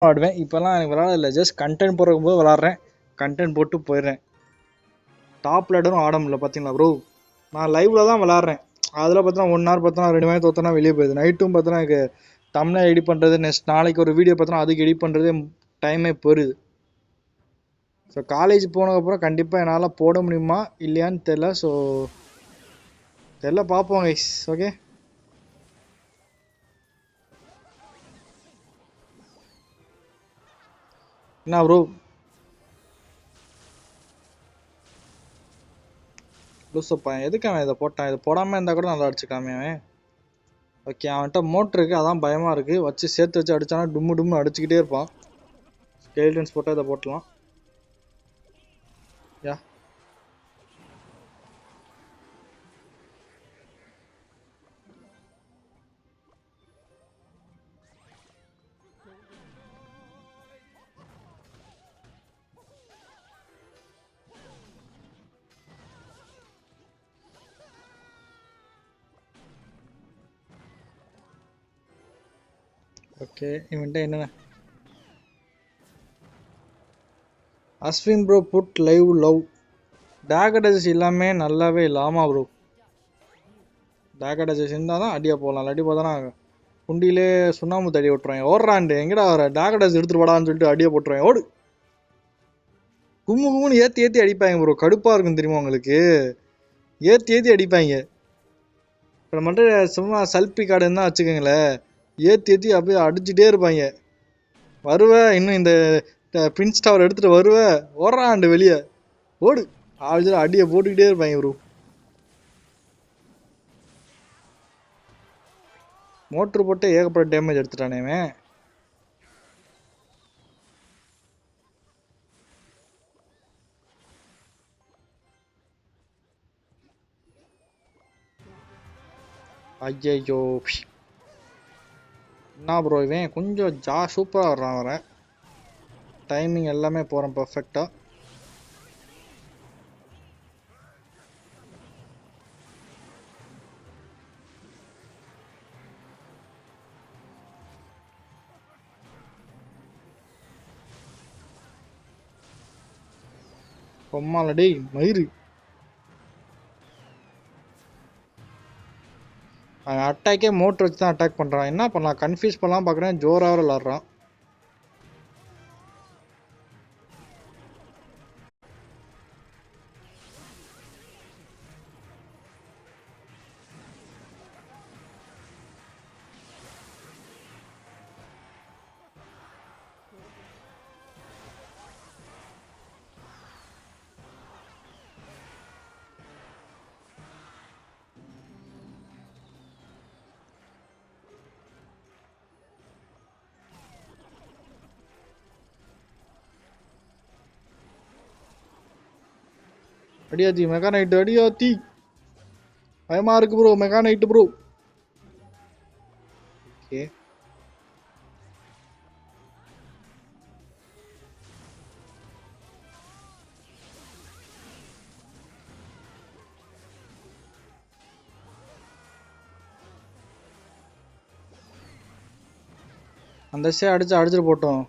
ஆடுவேன். இப்போல்லாம் எனக்கு விளாட இல்லை, ஜஸ்ட் கண்டென்ட் போடும்போது விளாட்றேன், கண்டென்ட் போட்டு போயிடுறேன். டாப் லேடரும் ஆட முடியல பார்த்தீங்களா ப்ரோ. நான் லைவில் தான் விளாட்றேன். அதில் பார்த்தோன்னா 1 hour பார்த்தோன்னா 2 மேட்ச் தோத்தனா வெளியே போயிடுது. நைட்டும் பார்த்தோன்னா எனக்கு தம்ப்நெயில் எடிட் பண்ணுறது, நெக்ஸ்ட் நாளைக்கு ஒரு வீடியோ பார்த்தோன்னா அதுக்கு எடிட் பண்ணுறதே டைமே போயிடுது. ஸோ காலேஜ் போனதுக்கப்புறம் கண்டிப்பாக என்னால் போட முடியுமா இல்லையான்னு தெரில. ஸோ தெரில, பார்ப்போம் கைஸ். ஓகே, என்ன ப்ரோ லூசப்பா, எதுக்கு அவன் இதை போட்டான்? இதை போடாமல் இருந்தால் கூட நல்லா அடிச்சுக்காமே அவன். ஓகே, அவன்கிட்ட மோட்ரு இருக்குது, அதான் பயமாக இருக்குது. வச்சு சேர்த்து வச்சு அடித்தானா டும்மு டும்மு அடிச்சுக்கிட்டே இருப்பான். ஸ்கெலிட்டன்ஸ் போட்டால் இதை போட்டலாம். யா ஓகே, இவன்ட்ட என்னென்ன Ashwin bro food live love டேகடஸ் எல்லாமே நல்லாவே இல்லை. ஆமாம் ப்ரோ, டேகடஸ் இருந்தால் தான் அடியாக போகலாம், இல்லாட்டி பார்த்தோன்னா குண்டியிலே சுண்ணாம்பு தடி விட்டுருவாங்க. ஓடுறாண்டு எங்கடா வர, டேகடஸ் எடுத்துகிட்டு போடான்னு சொல்லிட்டு அடியை போட்டுருவாங்க. ஓடு, கும்மு கும்முன்னு ஏற்றி ஏற்றி அடிப்பாங்க ப்ரோ. கடுப்பாக இருக்கும் தெரியுமா உங்களுக்கு, ஏற்றி ஏற்றி அடிப்பாங்க. இப்போ மட்டும் சும்மா சல்பி கார்டு இருந்தால் வச்சுக்கோங்களேன், ஏற்றி ஏற்றி அப்படியே அடிச்சுட்டே இருப்பாங்க. வருவ இன்னும் இந்த பிரின்ஸ் டவர் எடுத்துகிட்டு வருவ, ஓடுறாண்டு வெளியே ஓடு, ஆள் அடியை போட்டுக்கிட்டே இருப்பாங்க ப்ரோ. மோட்ரு போட்டு ஏகப்பட்ட டேமேஜ் எடுத்துட்டானே அவன். ஐயோ, என்ன ப்ரோ இவன் கொஞ்சம் சூப்பராக வர்றான். வர டைமிங் எல்லாமே போகிறேன் பர்ஃபெக்டாக. பொம்மாலடி மயிறு, அவன் அட்டாக்கே மோட்ரு வச்சு தான் அட்டாக் பண்ணுறான். என்ன பண்ணலாம், கன்ஃபியூஸ் பண்ணலாம் பார்க்குறேன், ஜோராக விளாட்றான். அடியாத்தி மெக்கானைட்டு, அடியாத்தி பயமா இருக்கு ப்ரோ, மெக்கானைட்டு ப்ரோ. ஓகே, அந்த சே அடிச்சுட்டு போட்டோம்.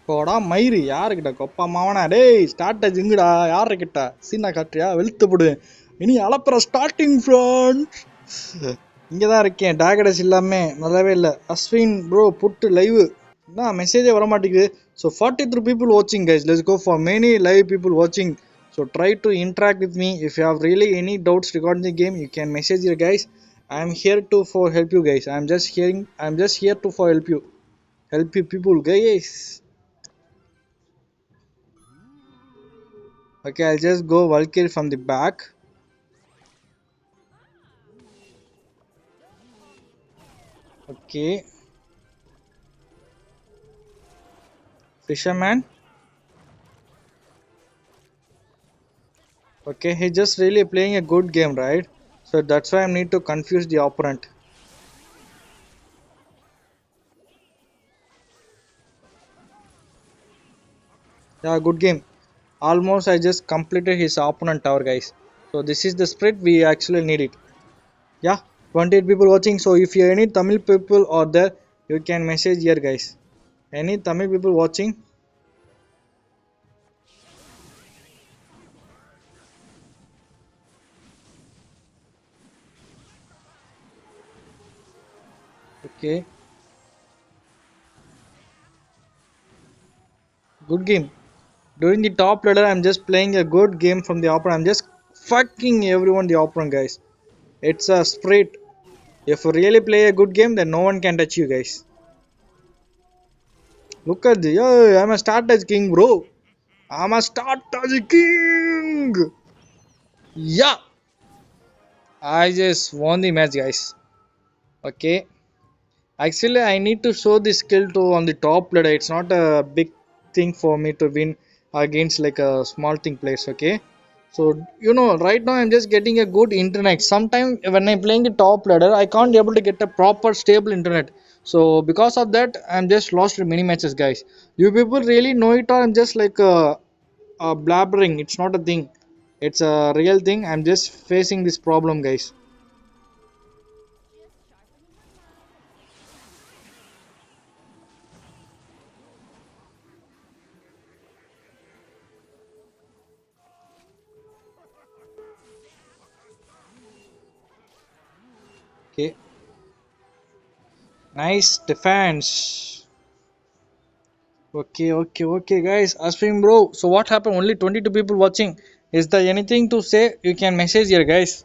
போடா மயிறு, யாருக்கிட்ட கொப்பா மாவனா? டேய் ஸ்டார்டேஜ் இங்குடா, யாருக்கிட்ட சீனா காட்டுறியா? வெளுத்துப்படு இனி அளப்புற ஸ்டார்டிங் ஃப்ரெண்ட்ஸ். இங்கே தான் இருக்கேன். டேகடஸ் இல்லாமல் நல்லாவே இல்லை. அஸ்வின் ப்ரோ புட்டு லைவ், என்ன மெசேஜே வர மாட்டேங்குது. So 43 people watching guys, let's go for many live people watching. So try to interact with me. If you have really any doubts regarding the game, you can message here guys. I'm here to for help you guys. I'm just here to for help you. Help you people guys. Okay, I'll just go Valkyrie from the back. Okay. Fisherman. Okay, he just really playing a good game, right? So that's why I need to confuse the opponent. Yeah, good game. Almost I just completed his opponent tower, guys. So this is the spread we actually need it. Yeah, 28 people watching. So if you any Tamil people are there, you can message here, guys. Any Tamil people watching? Okay, good game. During the top ladder, I'm just playing a good game from the opponent. I'm just fucking everyone the opponent, guys. It's a spread. If you really play a good game, then no one can touch you, guys. Look at the, yeah, I'm a start as king, bro. I'm a start as a king. Yeah, I just won the match, guys. Okay. Actually, I need to show the skill to on the top ladder. It's not a big thing for me to win against like a small thing place. Okay. So right now I'm just getting a good internet. Sometimes when I'm playing the top ladder, I can't able to get a proper stable internet. So because of that, I'm just lost in many matches, guys. You people really know it, or I'm just like blabbering. It's not a thing. It's a real thing. I'm just facing this problem, guys. Okay. Nice defense. Okay, guys. Ashwin, bro. So what happened? Only 22 people watching. Is there anything to say? You can message here, guys.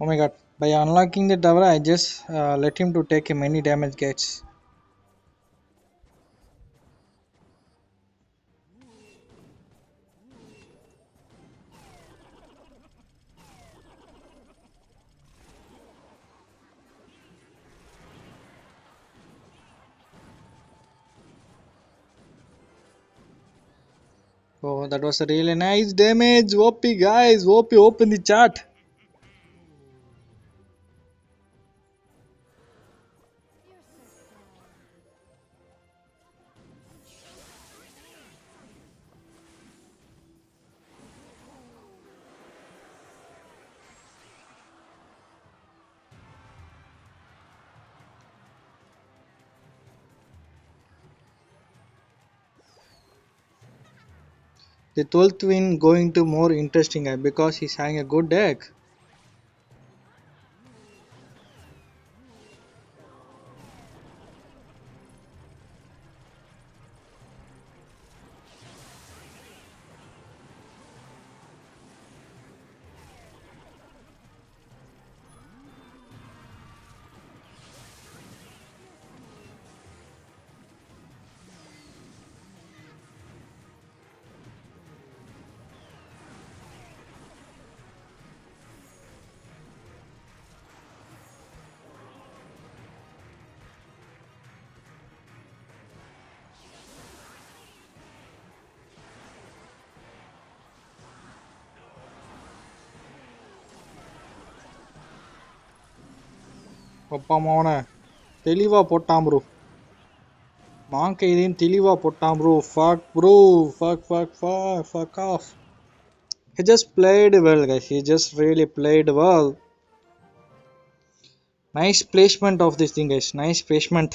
Oh my god. By unlocking the tower, I just let him to take a many damage gates. Oh, that was a really nice damage. OP, guys. OP, open the chat. The 12th win going to more interesting because he's having a good deck. ஒப்பாமவன தெளிவா போட்டான் bro. மாங்க இதையும் தெளிவா போட்டான் bro. Fuck bro. Fuck off. He just played well, guys. He just really played well. Nice placement of this thing, guys. Nice placement.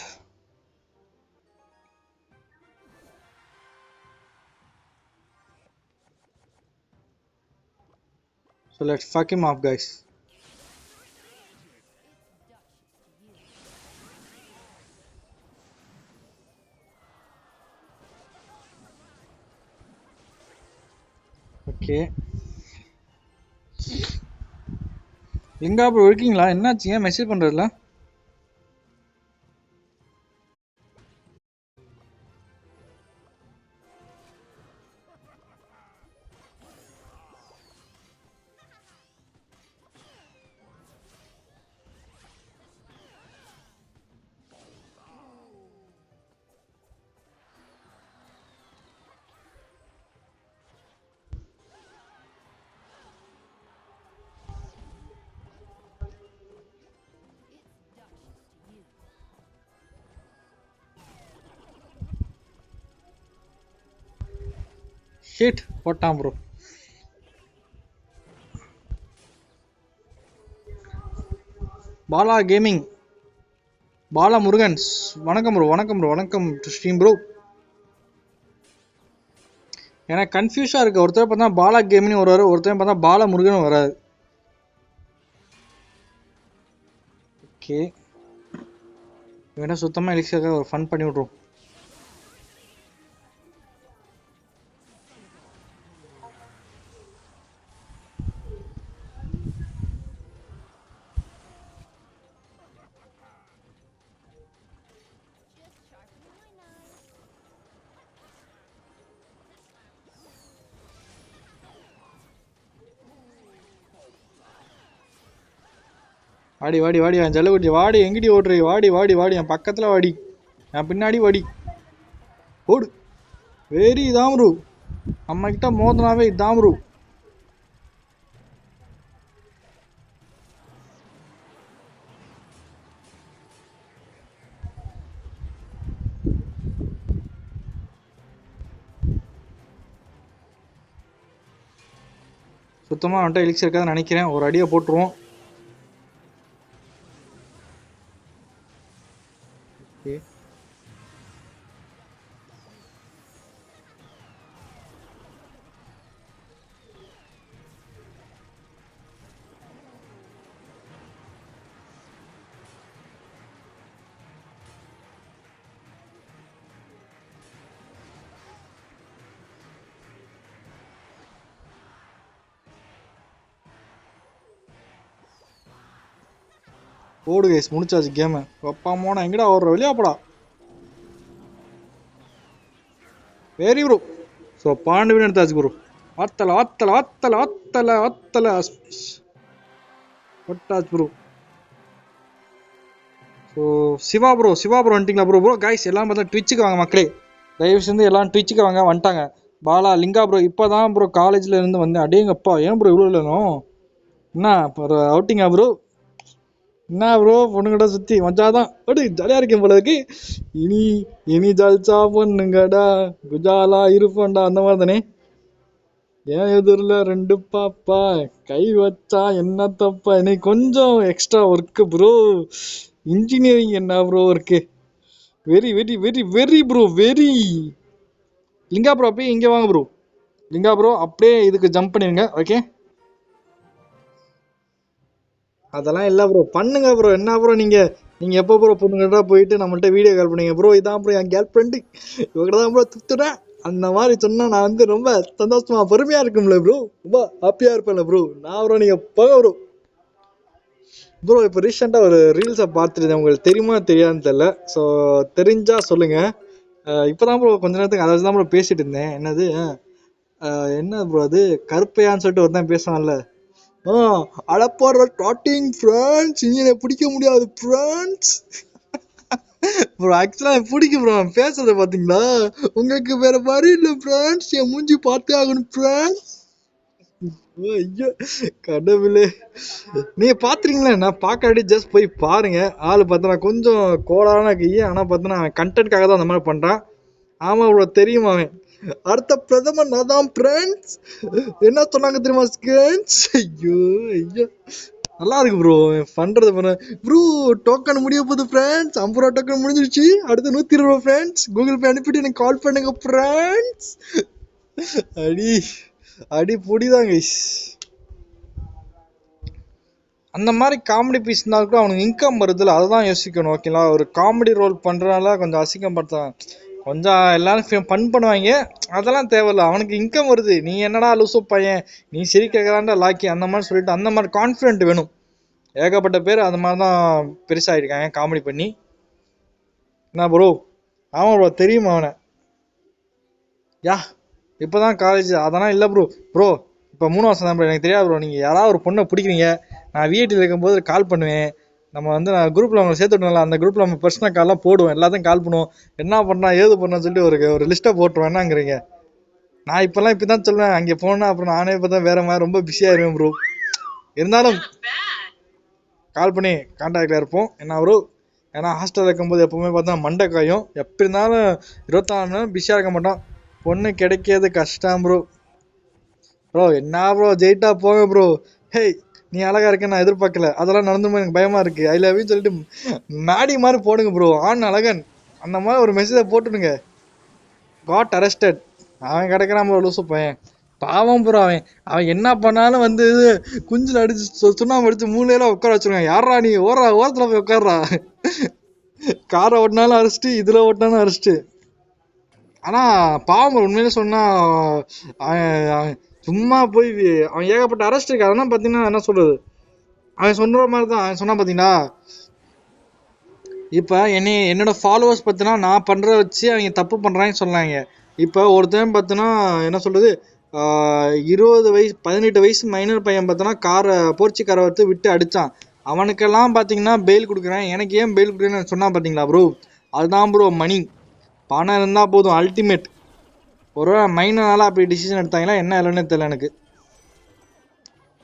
So let's fuck him off, guys. Okay. எங்க bro இருக்கீங்களா? என்னாச்சு? ஏன் message பண்றதுல? Shit போட்டான் bro. Bala gaming, Bala Murugan's, வணக்கம் bro. வணக்கம் bro. வணக்கம் to stream bro. எனக்கு கன்ஃபியூஸா இருக்கு. ஒருத்தர் பார்த்தா பாலா கேமிங் வருவாரு, ஒருத்தர் பார்த்தா பாலா முருகன் வராது. ஓகே, வேணா சுத்தமா எலிக்ஸாக ஒரு ஃபன் பண்ணி விட்ருவோம். வாடி வாடி வாடி என் ஜல்லக்குட்டி வாடி. எங்கிடி ஓடுறீ? வாடி வாடி வாடி, என் பக்கத்தில் வாடி, என் பின்னாடி வாடி, ஓடு. வெரி இதான் ப்ரோ, நம்ம கிட்ட மோதனாவே இதான் ப்ரோ. சுத்தமாக வந்துட்டு எலிக்ஸ் இருக்காதுன்னு நினைக்கிறேன். ஒரு அடியை போட்டுருவோம். ஓகே, ஓடு கைஸ், முடிச்சாச்சு கேமு. அப்பா மோனா எங்கடா ஓடுற? வெளியா போடா. Very bro. ஸோ பாண்டு எடுத்தாச்சு ப்ரோ. ஆத்தல ஆத்தல ஆத்தல ஆத்தல ஆத்தல ஒட்டாச்சு bro. So Shiva bro, Shiva bro வந்துட்டீங்களா ப்ரோ? ப்ரோ கைஸ் எல்லாம் பார்த்தா ட்விச்சுக்கு வாங்க மக்களே, தயவு செஞ்சு எல்லாம் ட்விச்சுக்கு வாங்க. வந்துட்டாங்க பாலா லிங்கா ப்ரோ. இப்போ தான் ப்ரோ காலேஜில் இருந்து வந்தேன். அடேங்கப்பா, ஏன் ப்ரோ இவ்வளோ இல்லைனோ? என்ன ஒரு அவுட்டிங்கா ப்ரோ? என்ன ப்ரோ பொண்ணுங்கடா சுற்றி மஜாதான். அப்படி ஜாலியாக இருக்கேன் போல இருக்கு. இனி இனி ஜாலிச்சா பொண்ணுங்கடா குஜாலா இருப்போண்டா, அந்த மாதிரி தானே. ஏன் எதிரில் ரெண்டு பாப்பா கை வச்சா என்ன தப்பா? இன்னைக்கு கொஞ்சம் எக்ஸ்ட்ரா ஒர்க்கு ப்ரோ. இன்ஜினியரிங் என்ன bro work? Very very very very bro, very. Linga bro அப்படியே இங்கே வாங்க ப்ரோ. லிங்கா ப்ரோ அப்படியே இதுக்கு ஜம்ப் பண்ணிருங்க. ஓகே, அதெல்லாம் இல்லை ப்ரோ, பண்ணுங்க ப்ரோ. என்ன ப்ரோ நீங்கள் எப்போ ப்ரோ பொண்ணுங்கள்டா போயிட்டு நம்மள்ட்ட வீடியோ கால் பண்ணீங்க ப்ரோ? இதான் ப்ரோ என் கேர்ள் ஃப்ரெண்டு, இவங்கள்ட்ட தான் ப்ரோ துத்துறேன் அந்த மாதிரி சொன்னால் நான் வந்து ரொம்ப சந்தோஷமா பெருமையாக இருக்கும்ல ப்ரோ, ரொம்ப ஹாப்பியாக இருப்பேன்ல ப்ரோ நான் ப்ரோ. நீங்கள் போக ப்ரோ. ப்ரோ இப்போ ரீசெண்டாக ஒரு ரீல்ஸை பார்த்துருந்தேன், உங்களுக்கு தெரியுமா தெரியாதுன்னு தெரில. ஸோ தெரிஞ்சா சொல்லுங்கள். இப்போ தான் ப்ரோ கொஞ்ச நேரத்துக்கு அதை தான் ப்ரோ பேசிகிட்டு இருந்தேன். என்னது என்ன ப்ரோ அது கருப்பையான்னு சொல்லிட்டு ஒருத்தன் பேசுவான்ல. அடப்போடுற ஸ்டார்டிங் ஃப்ரெண்ட்ஸ், இனி என்னை பிடிக்க முடியாது ஃப்ரெண்ட்ஸ். ப்ரோ ஆக்சுவலாக பிடிக்கும் ப்ரோ பேசுறத பார்த்தீங்களா? உங்களுக்கு வேற வழி இல்லை ஃப்ரெண்ட்ஸ், என் மூஞ்சி பார்த்தே ஆகணும் ஃப்ரெண்ட்ஸ். ஐயோ கடவுளே, நீங்க பாத்துறீங்களா? நான் பார்க்காட்டி ஜஸ்ட் போய் பாருங்க. ஆளு பார்த்தனா கொஞ்சம் கோளாறான கையை, ஆனால் பார்த்தனா கண்டென்ட்காக தான் அந்த மாதிரி பண்றான். ஆமா ப்ரோ தெரியுமா? அவன் அடுத்த பிரதமர் நான் தான் ஃப்ரெண்ட்ஸ். என்ன சொன்னாங்க தெரியுமா ஃப்ரெண்ட்ஸ்? ஐயோ ஐயோ நல்லா இருக்கு ப்ரோ பண்றது பண்ண. ப்ரோ டோக்கன் முடிய போகுது ஃப்ரெண்ட்ஸ். 50 ரூபா டோக்கன் முடிஞ்சிருச்சு. அடுத்து 120 ரூபா ஃப்ரெண்ட்ஸ். கூகுள் பே அனுப்பிட்டு எனக்கு கால் பண்ணுங்க ஃப்ரெண்ட்ஸ். அடி அடி பொடிதான் கைஸ். அந்த மாதிரி காமெடி பீஸ் இருந்தாலும் அவனுக்கு இன்கம் வருதுல்ல, அதுதான் யோசிக்கணும். ஓகேங்களா, ஒரு காமெடி ரோல் பண்றதுனால கொஞ்சம் அசிங்கப்படுத்தான், கொஞ்சம் எல்லாரும் ஃபன் பண்ணுவாங்க. அதெல்லாம் தேவையில்ல, அவனுக்கு இன்கம் வருது. நீ என்னடா லூசு பையன், நீ சிரிக்கிறதாண்டா லாக்கி, அந்த மாதிரி சொல்லிட்டு அந்த மாதிரி கான்ஃபிடென்ட் வேணும். ஏகப்பட்ட பேர் அந்த மாதிரி தான் பெருசாகிருக்காங்க காமெடி பண்ணி. என்ன ப்ரோ? ஆமா ப்ரோ, தெரியுமா அவனை? யா இப்போதான் காலேஜ் அதெல்லாம் இல்லை ப்ரோ. ப்ரோ இப்போ 3 வருஷம் தான் ப்ரோ. எனக்கு தெரியாது ப்ரோ. நீங்கள் யாராவது ஒரு பொண்ணை பிடிக்கிறீங்க, நான் விஐடியில் இருக்கும்போது கால் பண்ணுவேன். நம்ம வந்து நான் குரூப்பில் அவங்க சேர்த்து விட்டோம்ல, அந்த குரூப்பில் நம்ம பர்சனல் கால்லாம் போடுவோம், எல்லாத்தையும் கால் பண்ணுவோம். என்ன பண்ணா ஏது பண்ணான்னு சொல்லிட்டு ஒரு லிஸ்ட்டை போட்டுருவேன். என்னங்கிறீங்க? நான் இப்போல்லாம் இப்படி தான் சொல்லுவேன். அங்கே போனால் அப்புறம் நானே இப்போ தான் வேற மாதிரி ரொம்ப பிஸியாகிருவேன் ப்ரோ. இருந்தாலும் கால் பண்ணி கான்டாக்டில் இருப்போம். என்ன ப்ரோ? ஏன்னா ஹாஸ்டலில் இருக்கும்போது எப்போவுமே பார்த்தா மண்டை காயும். எப்படி இருந்தாலும் 24 மணி நேரம் பிஸியாக இருக்க மாட்டோம். பொண்ணு கிடைக்கிறது கஷ்டம் ப்ரோ. ப்ரோ என்ன ப்ரோ, ஜெயிட்டா போங்க ப்ரோ. ஹேய் நீ அழகா இருக்க, நான் எதிர்பார்க்கல. அதெல்லாம் நடந்துமே எனக்கு பயமா இருக்கு. ஐ லவ் யூ சொல்லிட்டு மேடி மாதிரி போடுங்க ப்ரோ. ஆண் அழகன் அந்த மாதிரி ஒரு மெசேஜை போட்டுடுங்க. God arrested. அவன் கிடைக்கிறான் ப்ரோ, லூசு பையன். பாவம் ப்ரோ. அவன் அவன் என்ன பண்ணாலும் வந்து குஞ்சில் அடிச்சு சுண்ணாம்பு அடிச்சு மூலையில உட்கார வச்சிருக்கான். யாரா நீ, ஓரத்துல போய் உட்கார்றா. காரை ஓட்டினாலும் அரெஸ்ட்டு, இதுல ஓட்டினாலும் அரெஸ்ட்டு. ஆனா பாவம் உண்மையில சொன்னா, அவன் சும்மா போய் அவன் ஏகப்பட்ட அரெஸ்ட் இருக்கு. அதெல்லாம் பாத்தீங்கன்னா என்ன சொல்றது, அவன் சொல்ற மாதிரி தான். அவன் சொன்னா பாத்தீங்கன்னா, இப்ப என்னோட ஃபாலோவர்ஸ் பார்த்தீங்கன்னா நான் பண்றத வச்சு அவங்க தப்பு பண்றாங்கன்னு சொன்னாங்க. இப்போ ஒருத்தன் பார்த்தீங்கன்னா என்ன சொல்றது, 20 வயசு 18 வயசு மைனர் பையன் பார்த்தோன்னா போர்ச்சி காரை விட்டு அடிச்சான். அவனுக்கெல்லாம் பார்த்தீங்கன்னா பெயில் கொடுக்குறேன். எனக்கு ஏன் பெயில் கொடுக்குறேன்னு சொன்னா பார்த்தீங்களா ப்ரோ? அதுதான் ப்ரோ மணி. பணம் இருந்தால் போதும், அல்டிமேட். ஒரு மைனரால அப்படி டிசிஷன் எடுத்தாங்களா என்ன இல்லைன்னு தெரியல எனக்கு.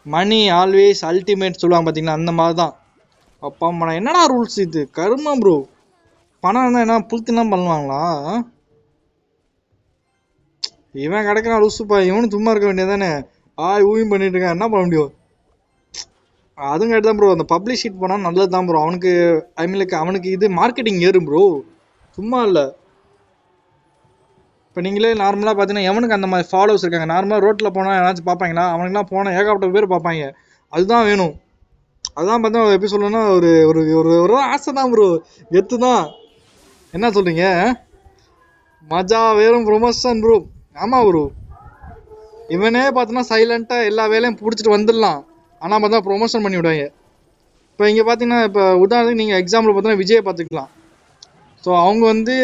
மணி ஆல்வேஸ் அல்டிமேட் சொல்லுவாங்க பார்த்தீங்கன்னா, அந்த மாதிரி தான். அப்பா அம்மா என்னடா ரூல்ஸ் இது, கருமா ப்ரோ. பணம் இருந்தால் என்ன புளுத்திலாம் பண்ணுவாங்களா? இவன் கிடைக்கிறான் லூசுப்பா. இவனும் சும்மா இருக்க வேண்டியதானே. ஊயும் பண்ணிட்டு இருக்கான், என்ன பண்ண முடியும்? அதுவும் கேட்டு தான் ப்ரோ. அந்த பப்ளிஷிட் போனால் நல்லது தான் ப்ரோ. அவனுக்கு அவனுக்கு இது மார்க்கெட்டிங் ஏறும் ப்ரோ, சும்மா இல்லை. இப்போ நீங்களே நார்மலாக பார்த்தீங்கன்னா எவனுக்கு அந்த மாதிரி ஃபாலோவர்ஸ் இருக்காங்க? நார்மலாக ரோட்டில் போனால் ஏதாச்சும் பார்ப்பாங்களா? அவனுக்குலாம் போனால் ஏகப்பட்ட பேர் பார்ப்பாங்க. அதுதான் வேணும். அதுதான் பார்த்தா எப்படி சொல்லணும்னா, ஒரு ஒரு ஒரு ஒரு ஆசை தான் ப்ரோ, எத்து தான். என்ன சொல்கிறீங்க? மஜா வேறும் ப்ரொமோஷன் ப்ரோ. ஆமாம் ப்ரோ. இவனே பார்த்தோன்னா சைலண்ட்டாக எல்லா வேலையும் பிடிச்சிட்டு வந்துடலாம். ஆனால் பார்த்தா ப்ரொமோஷன் பண்ணி விடுவாங்க. இப்போ இங்கே பார்த்தீங்கன்னா, இப்போ உதாரணத்துக்கு நீங்கள் எக்ஸாம்பிள் பார்த்தீங்கன்னா விஜயை பார்த்துக்கலாம். ஸோ அவங்க வந்து